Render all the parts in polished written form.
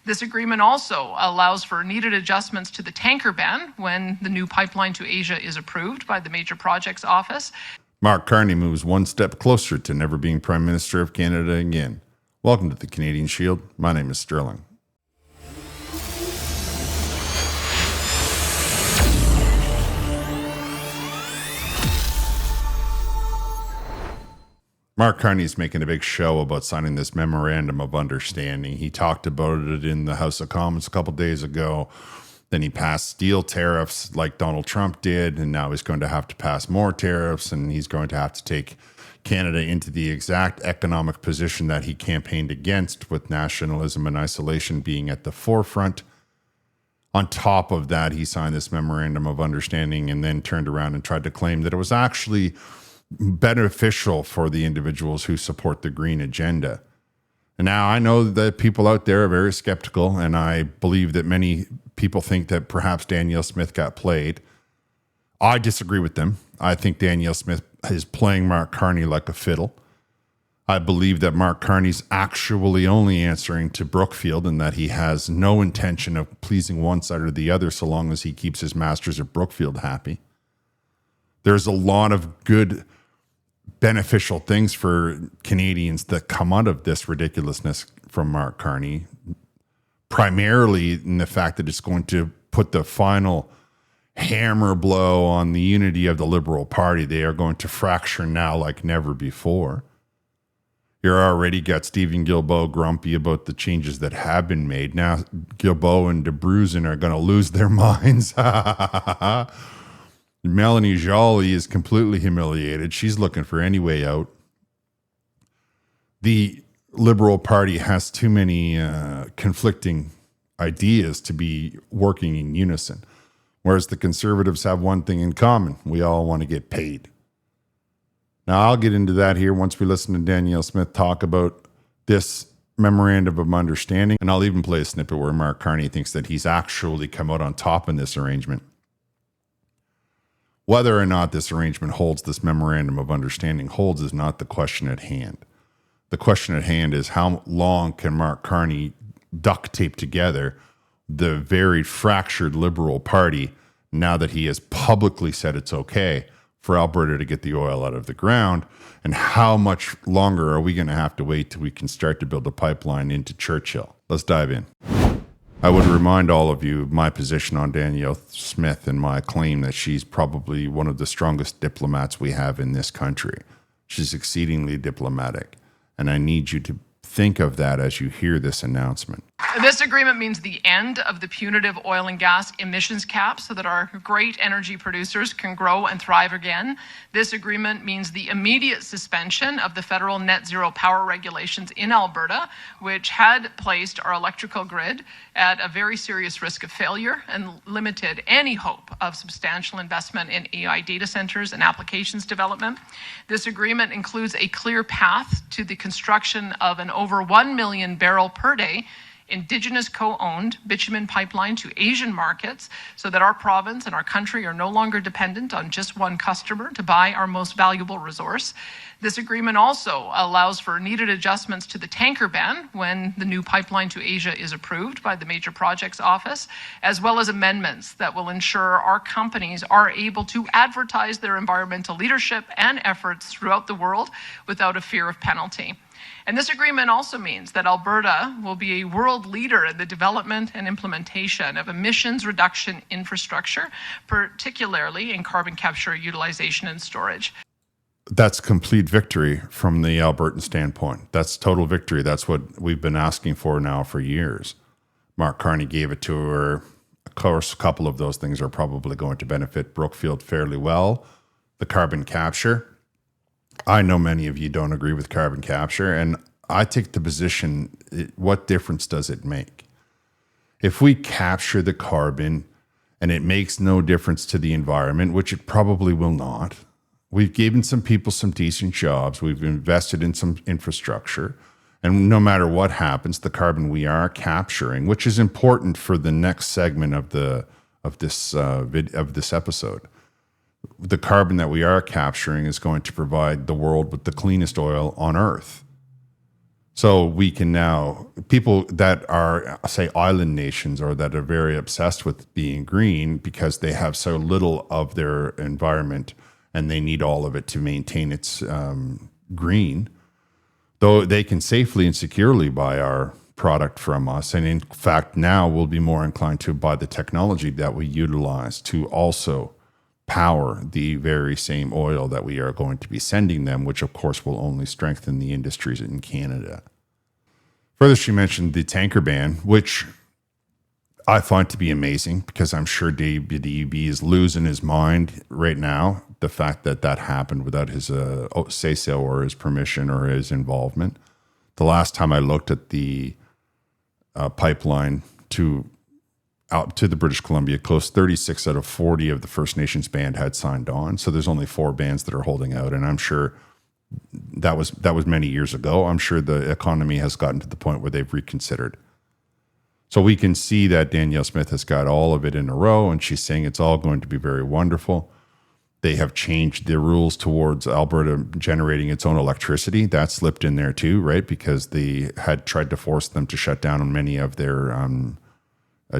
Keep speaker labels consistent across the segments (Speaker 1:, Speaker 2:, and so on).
Speaker 1: This agreement also allows for needed adjustments to the tanker ban when the new pipeline to Asia is approved by the Major Projects Office.
Speaker 2: Mark Carney moves one step closer to never being Prime Minister of Canada again. Welcome to the Canadian Shield. My name is Sterling. Mark Carney is making a big show about signing this memorandum of understanding. He talked about it in the House of Commons a couple days ago. Then he passed steel tariffs like Donald Trump did, and now he's going to have to pass more tariffs, and he's going to have to take Canada into the exact economic position that he campaigned against, with nationalism and isolation being at the forefront. On top of that, he signed this memorandum of understanding and then turned around and tried to claim that it was actually beneficial for the individuals who support the green agenda. And now I know that people out there are very skeptical, and I believe that many people think that perhaps Danielle Smith got played. I disagree with them. I think Danielle Smith is playing Mark Carney like a fiddle. I believe that Mark Carney's actually only answering to Brookfield, and that he has no intention of pleasing one side or the other so long as he keeps his masters of Brookfield happy. There's a lot of good beneficial things for Canadians that come out of this ridiculousness from Mark Carney, primarily in the fact that it's going to put the final hammer blow on the unity of the Liberal Party. They are going to fracture now like never before. You're already got Stephen Guilbeault grumpy about the changes that have been made. Now Guilbeault and De Bruzen are going to lose their minds. Melanie Joly is completely humiliated. She's looking for any way out. The Liberal Party has too many conflicting ideas to be working in unison, whereas the Conservatives have one thing in common. We all want to get paid. Now, I'll get into that here once we listen to Danielle Smith talk about this memorandum of understanding, and I'll even play a snippet where Mark Carney thinks that he's actually come out on top in this arrangement. Whether or not this arrangement holds, this memorandum of understanding holds, is not the question at hand. The question at hand is how long can Mark Carney duct tape together the very fractured Liberal Party now that he has publicly said it's okay for Alberta to get the oil out of the ground, and how much longer are we going to have to wait till we can start to build a pipeline into Churchill? Let's dive in. I would remind all of you of my position on Danielle Smith and my claim that she's probably one of the strongest diplomats we have in this country. She's exceedingly diplomatic, and I need you to think of that as you hear this announcement.
Speaker 1: This agreement means the end of the punitive oil and gas emissions cap so that our great energy producers can grow and thrive again. This agreement means the immediate suspension of the federal net zero power regulations in Alberta, which had placed our electrical grid at a very serious risk of failure and limited any hope of substantial investment in AI data centers and applications development. This agreement includes a clear path to the construction of an over 1 million barrel per day Indigenous co-owned bitumen pipeline to Asian markets so that our province and our country are no longer dependent on just one customer to buy our most valuable resource. This agreement also allows for needed adjustments to the tanker ban when the new pipeline to Asia is approved by the Major Projects Office, as well as amendments that will ensure our companies are able to advertise their environmental leadership and efforts throughout the world without a fear of penalty. And this agreement also means that Alberta will be a world leader in the development and implementation of emissions reduction infrastructure, particularly in carbon capture, utilization, and storage.
Speaker 2: That's complete victory from the Albertan standpoint. That's total victory. That's what we've been asking for now for years. Mark Carney gave it to her. Of course, a couple of those things are probably going to benefit Brookfield fairly well. The carbon capture. I know many of you don't agree with carbon capture, and I take the position, what difference does it make? If we capture the carbon and it makes no difference to the environment, which it probably will not, we've given some people some decent jobs, we've invested in some infrastructure, and no matter what happens, the carbon we are capturing, which is important for the next segment of this episode. The carbon that we are capturing is going to provide the world with the cleanest oil on Earth. So we can now, people that are, say, island nations or that are very obsessed with being green because they have so little of their environment and they need all of it to maintain its green, though they can safely and securely buy our product from us. And in fact, now we'll be more inclined to buy the technology that we utilize to also power the very same oil that we are going to be sending them, which of course will only strengthen the industries in Canada. Further, she mentioned the tanker ban, which I find to be amazing because I'm sure WDB is losing his mind right now. The fact that that happened without his say-so or his permission or his involvement. The last time I looked at the pipeline out to the British Columbia coast, 36 out of 40 of the First Nations band had signed on. So there's only 4 bands that are holding out. And I'm sure that was many years ago. I'm sure the economy has gotten to the point where they've reconsidered. So we can see that Danielle Smith has got all of it in a row, and she's saying it's all going to be very wonderful. They have changed the rules towards Alberta generating its own electricity. That slipped in there too, right? Because they had tried to force them to shut down on many of their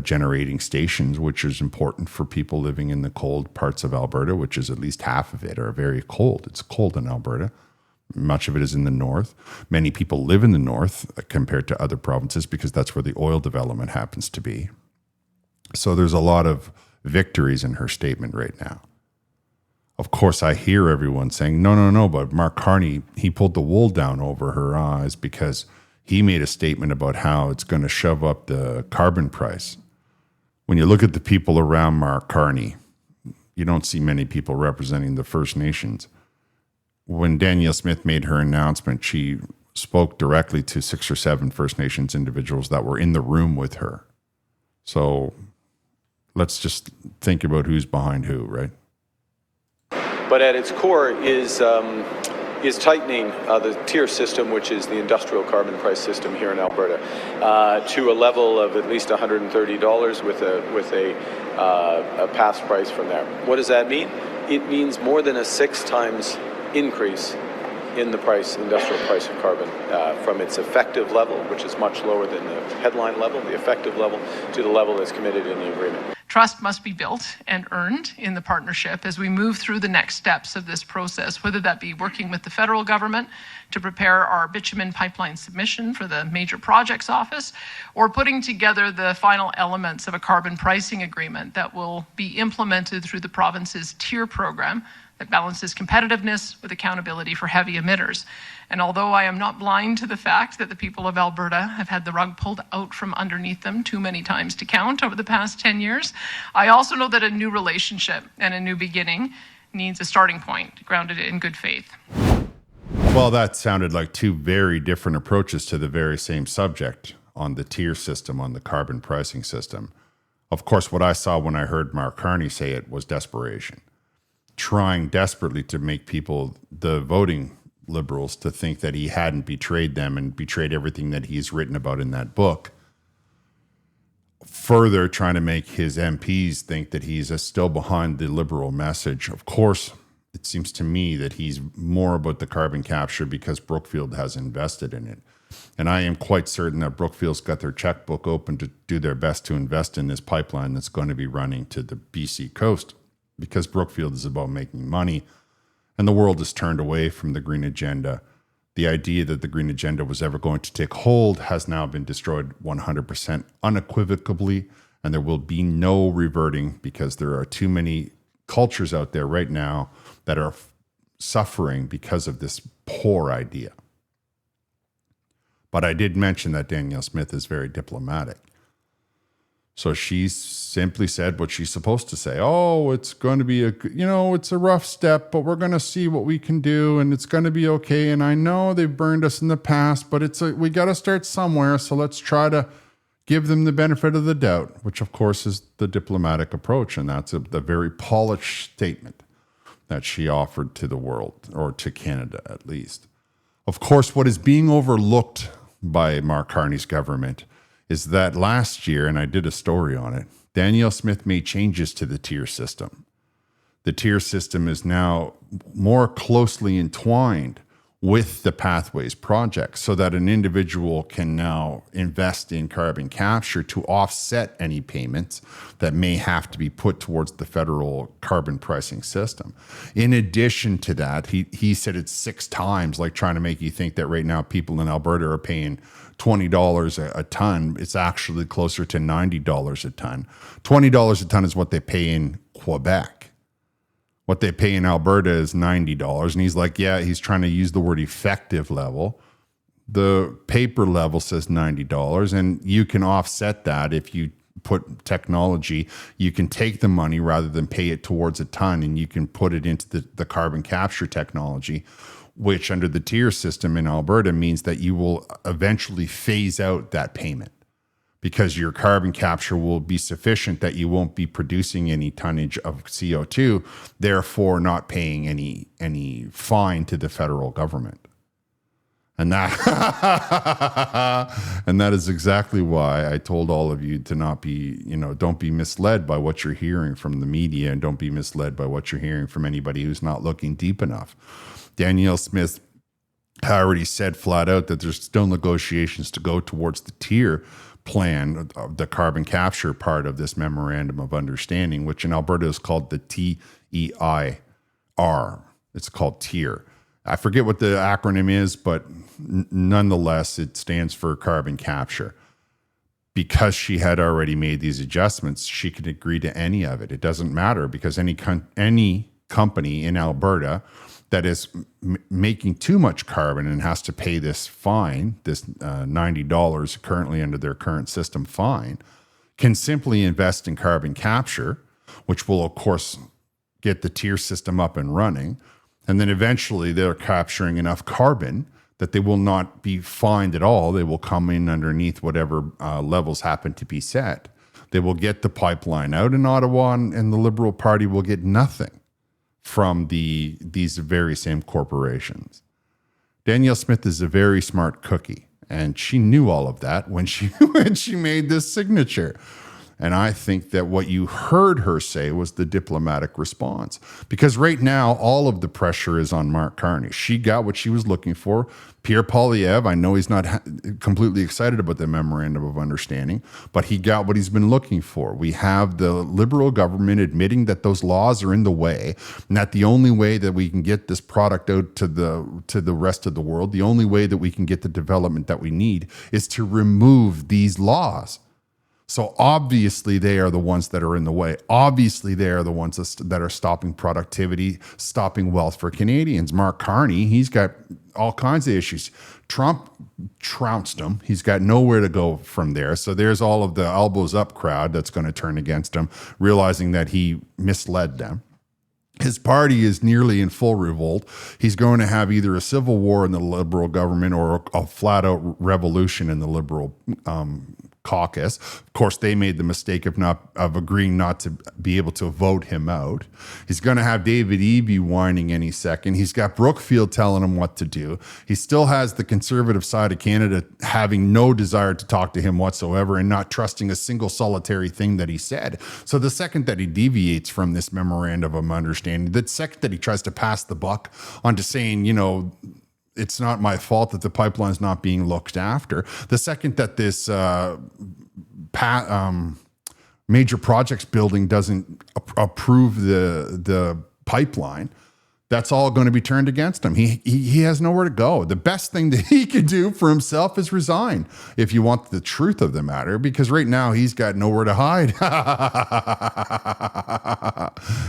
Speaker 2: generating stations, which is important for people living in the cold parts of Alberta, which is at least half of it are very cold. It's cold in Alberta. Much of it is in the north. Many people live in the north compared to other provinces because that's where the oil development happens to be. So there's a lot of victories in her statement right now. Of course, I hear everyone saying, no, but Mark Carney, he pulled the wool down over her eyes because he made a statement about how it's going to shove up the carbon price. When you look at the people around Mark Carney, you don't see many people representing the First Nations. When Danielle Smith made her announcement, she spoke directly to 6 or 7 First Nations individuals that were in the room with her. So let's just think about who's behind who, right?
Speaker 3: But at its core is tightening the tier system, which is the industrial carbon price system here in Alberta, to a level of at least $130 with a pass price from there. What does that mean? It means more than a 6 times increase in the industrial price of carbon, from its effective level, which is much lower than the headline level, the effective level, to the level that's committed in the agreement.
Speaker 1: Trust must be built and earned in the partnership as we move through the next steps of this process, whether that be working with the federal government to prepare our bitumen pipeline submission for the Major Projects Office, or putting together the final elements of a carbon pricing agreement that will be implemented through the province's tier program that balances competitiveness with accountability for heavy emitters. And although I am not blind to the fact that the people of Alberta have had the rug pulled out from underneath them too many times to count over the past 10 years, I also know that a new relationship and a new beginning needs a starting point grounded in good faith.
Speaker 2: Well, that sounded like 2 very different approaches to the very same subject on the tier system, on the carbon pricing system. Of course, what I saw when I heard Mark Carney say it was desperation. Trying desperately to make people, the voting Liberals, to think that he hadn't betrayed them and betrayed everything that he's written about in that book. Further, trying to make his MPs think that he's still behind the Liberal message. Of course, it seems to me that he's more about the carbon capture because Brookfield has invested in it. And I am quite certain that Brookfield's got their checkbook open to do their best to invest in this pipeline that's going to be running to the BC coast, because Brookfield is about making money and the world has turned away from the green agenda. The idea that the green agenda was ever going to take hold has now been destroyed 100% unequivocally, and there will be no reverting because there are too many cultures out there right now that are suffering because of this poor idea. But I did mention that Danielle Smith is very diplomatic. So she simply said what she's supposed to say. Oh, it's going to be it's a rough step, but we're going to see what we can do and it's going to be okay. And I know they've burned us in the past, but we got to start somewhere. So let's try to give them the benefit of the doubt, which of course is the diplomatic approach. And that's the very polished statement that she offered to the world, or to Canada at least. Of course, what is being overlooked by Mark Carney's government is that last year, and I did a story on it, Danielle Smith made changes to the tier system. The tier system is now more closely entwined with the Pathways project so that an individual can now invest in carbon capture to offset any payments that may have to be put towards the federal carbon pricing system. In addition to that, he said it's 6 times, like trying to make you think that right now people in Alberta are paying $20 a ton. It's actually closer to $90 a ton. $20 a ton is what they pay in Quebec. What they pay in Alberta is $90. And he's like, yeah, he's trying to use the word effective level. The paper level says $90. And you can offset that if you put technology. You can take the money rather than pay it towards a ton, and you can put it into the carbon capture technology, which under the tier system in Alberta means that you will eventually phase out that payment, because your carbon capture will be sufficient that you won't be producing any tonnage of CO2, therefore not paying any fine to the federal government. And that and that is exactly why I told all of you to not be, don't be misled by what you're hearing from the media, and don't be misled by what you're hearing from anybody who's not looking deep enough. Danielle Smith already said flat out that there's still negotiations to go towards the tier plan, the carbon capture part of this memorandum of understanding, which in Alberta is called the TEIR. It's called TIER. I forget what the acronym is, but nonetheless, it stands for carbon capture. Because she had already made these adjustments, she could agree to any of it. It doesn't matter, because any company in Alberta that is making too much carbon and has to pay this fine, this $90 currently under their current system fine, can simply invest in carbon capture, which will, of course, get the tier system up and running. And then eventually they're capturing enough carbon that they will not be fined at all. They will come in underneath whatever levels happen to be set. They will get the pipeline out in Ottawa, and the Liberal Party will get nothing from these very same corporations. Danielle Smith is a very smart cookie, and she knew all of that when she made this signature. And I think that what you heard her say was the diplomatic response, because right now all of the pressure is on Mark Carney. She got what she was looking for. Pierre Poilievre, I know he's not completely excited about the memorandum of understanding, but he got what he's been looking for. We have the Liberal government admitting that those laws are in the way, and that the only way that we can get this product out to the rest of the world, the only way that we can get the development that we need, is to remove these laws. So obviously they are the ones that are in the way. Obviously they are the ones that are stopping productivity, stopping wealth for Canadians. Mark Carney, he's got all kinds of issues. Trump trounced him. He's got nowhere to go from there. So there's all of the elbows up crowd that's going to turn against him, realizing that he misled them. His party is nearly in full revolt. He's going to have either a civil war in the Liberal government or a flat-out revolution in the Liberal caucus. Of course, they made the mistake of agreeing not to be able to vote him out. He's going to have David Eby whining any second. He's got Brookfield telling him what to do. He still has the Conservative side of Canada having no desire to talk to him whatsoever and not trusting a single solitary thing that he said. So the second that he deviates from this memorandum of understanding, the second that he tries to pass the buck onto saying, it's not my fault that the pipeline's not being looked after, the second that this major projects building doesn't approve the pipeline, that's all going to be turned against him. He has nowhere to go. The best thing that he could do for himself is resign, if you want the truth of the matter, because right now he's got nowhere to hide.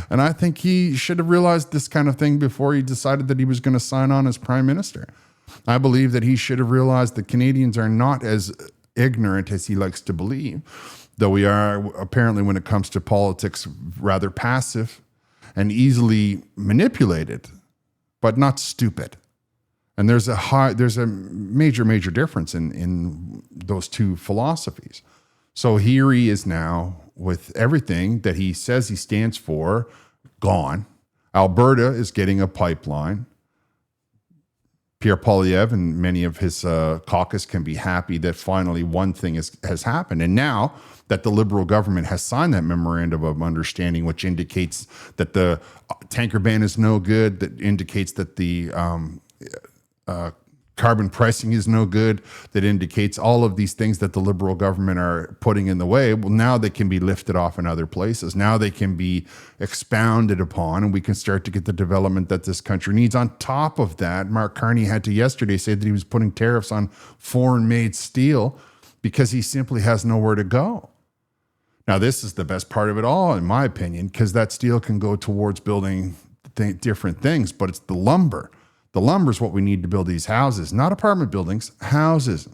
Speaker 2: And I think he should have realized this kind of thing before he decided that he was going to sign on as prime minister. I believe that he should have realized that Canadians are not as ignorant as he likes to believe, though we are apparently, when it comes to politics, rather passive and easily manipulated, but not stupid. And there's a major difference in those two philosophies. So here he is now with everything that he says he stands for gone. Alberta is getting a pipeline. Pierre Poilievre and many of his caucus can be happy that finally one thing has happened. And now that the Liberal government has signed that memorandum of understanding, which indicates that the tanker ban is no good, that indicates that the carbon pricing is no good, that indicates all of these things that the Liberal government are putting in the way. Well, now they can be lifted off in other places. Now they can be expounded upon, and we can start to get the development that this country needs. On top of that, Mark Carney had to yesterday say that he was putting tariffs on foreign-made steel because he simply has nowhere to go. Now, this is the best part of it all, in my opinion, because that steel can go towards building different things, but it's the lumber. The lumber is what we need to build these houses, not apartment buildings, houses.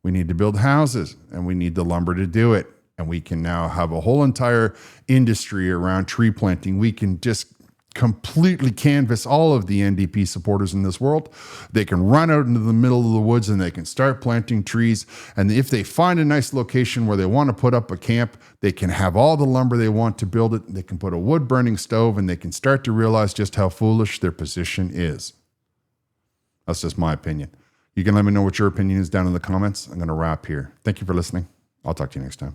Speaker 2: We need to build houses, and we need the lumber to do it. And we can now have a whole entire industry around tree planting. We can just completely canvass all of the NDP supporters in this world. They can run out into the middle of the woods and they can start planting trees. And if they find a nice location where they want to put up a camp, they can have all the lumber they want to build it. They can put a wood burning stove, and they can start to realize just how foolish their position is. That's just my opinion. You can let me know what your opinion is down in the comments. I'm going to wrap here. Thank you for listening. I'll talk to you next time.